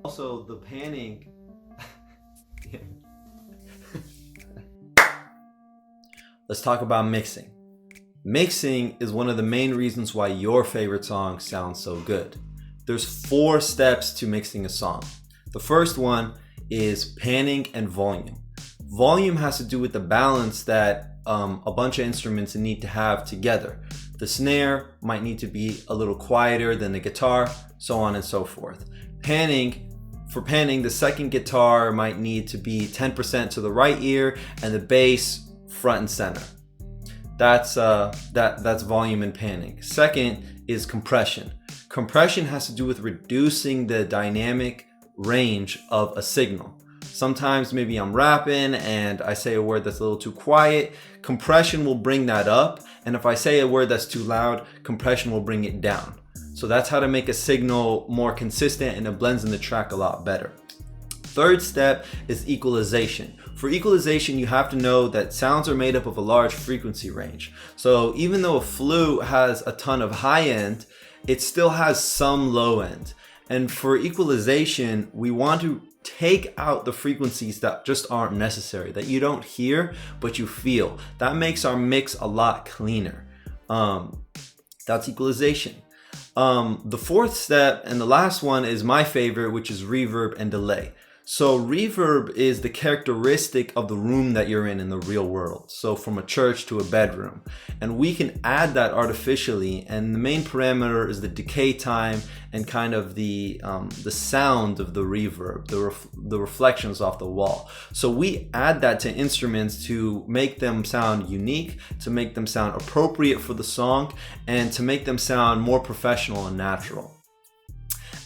Also, the panning. Yeah. Let's talk about mixing. Mixing is one of the main reasons why your favorite song sounds so good. There's 4 steps to mixing a song. The first one is panning and volume. Volume has to do with the balance that a bunch of instruments need to have together. The snare might need to be a little quieter than the guitar, so on and so forth. For panning, the second guitar might need to be 10% to the right ear and the bass front and center. That's volume and panning. Second is compression. Compression has to do with reducing the dynamic range of a signal. Sometimes maybe I'm rapping and I say a word that's a little too quiet. Compression will bring that up. And if I say a word that's too loud, compression will bring it down. So that's how to make a signal more consistent, and it blends in the track a lot better. Third step is equalization. For equalization, you have to know that sounds are made up of a large frequency range. So even though a flute has a ton of high end, it still has some low end. And for equalization, we want to take out the frequencies that just aren't necessary, that you don't hear, but you feel. That makes our mix a lot cleaner. That's equalization. The fourth step and the last one is my favorite, which is reverb and delay. So reverb is the characteristic of the room that you're in the real world. So from a church to a bedroom. And we can add that artificially. And the main parameter is the decay time and kind of the sound of the reverb, the reflections off the wall. So we add that to instruments to make them sound unique, to make them sound appropriate for the song, and to make them sound more professional and natural.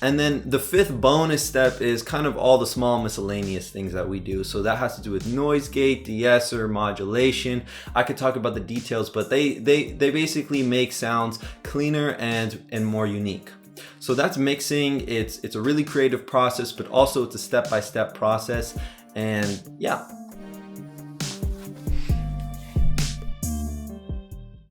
And then the fifth bonus step is kind of all the small miscellaneous things that we do. So that has to do with noise gate, de-esser, modulation. I could talk about the details, but they basically make sounds cleaner and more unique. So that's mixing. It's a really creative process, but also it's a step-by-step process. And yeah,